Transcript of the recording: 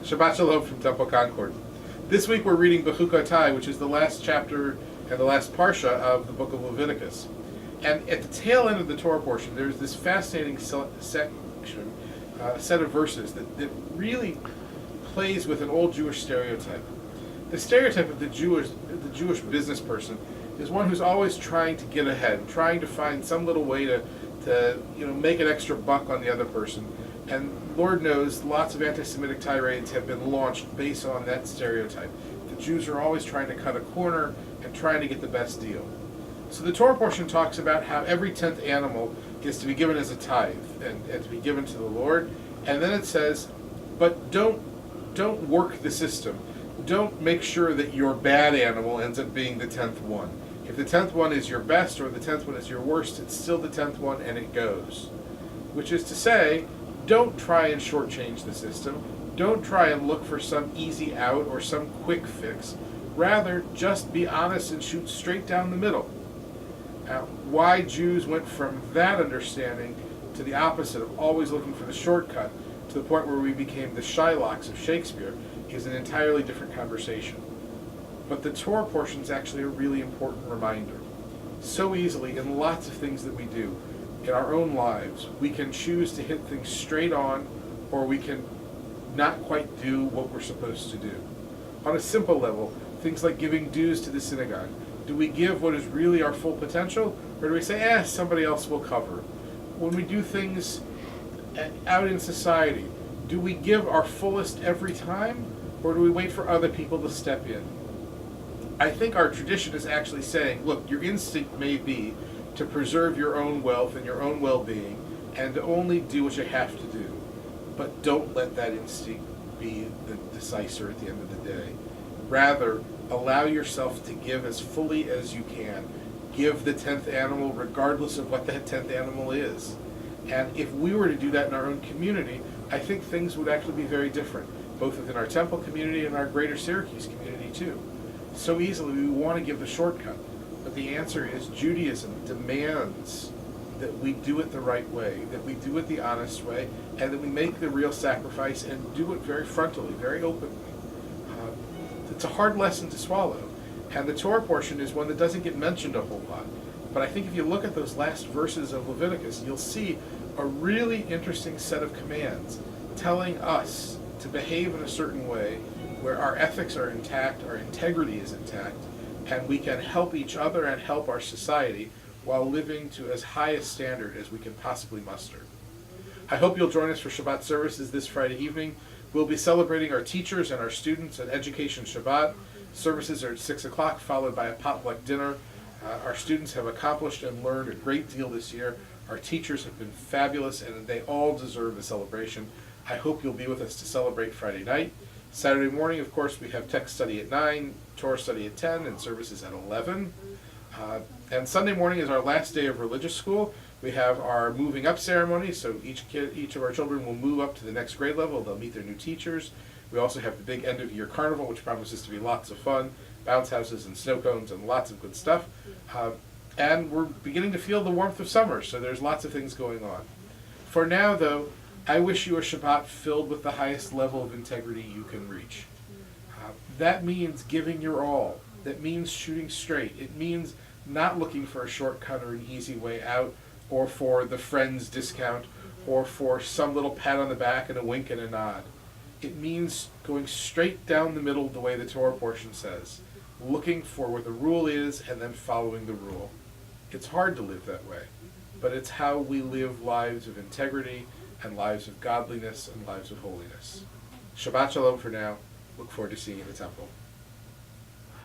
Shabbat Shalom from Temple Concord. This week we're reading Bechukotai, which is the last chapter and the last parsha of the book of Leviticus. And at the tail end of the Torah portion, there's this fascinating section, set of verses that really plays with an old Jewish stereotype. The stereotype of the Jewish business person is one who's always trying to get ahead, trying to find some little way to make an extra buck on the other person. And Lord knows, lots of anti-Semitic tirades have been launched based on that stereotype. The Jews are always trying to cut a corner and trying to get the best deal. So the Torah portion talks about how every 10th animal is to be given as a tithe and to be given to the Lord. And then it says, but don't work the system. Don't make sure that your bad animal ends up being the 10th one. If the 10th one is your best or the 10th one is your worst, it's still the 10th one and it goes. Which is to say, don't try and shortchange the system. Don't try and look for some easy out or some quick fix. Rather, just be honest and shoot straight down the middle. Now, why Jews went from that understanding to the opposite of always looking for the shortcut to the point where we became the Shylocks of Shakespeare is an entirely different conversation. But the Torah portion is actually a really important reminder. So easily, in lots of things that we do, in our own lives, we can choose to hit things straight on, or we can not quite do what we're supposed to do. On a simple level, things like giving dues to the synagogue. Do we give what is really our full potential, or do we say, somebody else will cover? When we do things out in society, do we give our fullest every time, or do we wait for other people to step in? I think our tradition is actually saying, look, your instinct may be to preserve your own wealth and your own well-being, and to only do what you have to do. But don't let that instinct be the decisor at the end of the day. Rather, allow yourself to give as fully as you can. Give the 10th animal regardless of what that 10th animal is. And if we were to do that in our own community, I think things would actually be very different, both within our temple community and our greater Syracuse community too. So easily we want to give the shortcut. But the answer is Judaism demands that we do it the right way, that we do it the honest way, and that we make the real sacrifice and do it very frontally, very openly. It's a hard lesson to swallow, and the Torah portion is one that doesn't get mentioned a whole lot. But I think if you look at those last verses of Leviticus, you'll see a really interesting set of commands telling us to behave in a certain way where our ethics are intact, our integrity is intact, and we can help each other and help our society while living to as high a standard as we can possibly muster. I hope you'll join us for Shabbat services this Friday evening. We'll be celebrating our teachers and our students at Education Shabbat. Services are at 6 o'clock, followed by a potluck dinner. Our students have accomplished and learned a great deal this year. Our teachers have been fabulous, and they all deserve the celebration. I hope you'll be with us to celebrate Friday night. Saturday morning, of course, we have text study at 9, Torah study at 10, and services at 11. And Sunday morning is our last day of religious school. We have our moving up ceremony, so each of our children will move up to the next grade level. They'll meet their new teachers. We also have the big end of year carnival, which promises to be lots of fun, bounce houses and snow cones and lots of good stuff. And we're beginning to feel the warmth of summer, so there's lots of things going on. For now, though, I wish you a Shabbat filled with the highest level of integrity you can reach. That means giving your all. That means shooting straight. It means not looking for a shortcut or an easy way out, or for the friend's discount, or for some little pat on the back and a wink and a nod. It means going straight down the middle the way the Torah portion says, looking for what the rule is and then following the rule. It's hard to live that way, but it's how we live lives of integrity and lives of godliness and lives of holiness. Shabbat Shalom for now. Look forward to seeing you in the temple.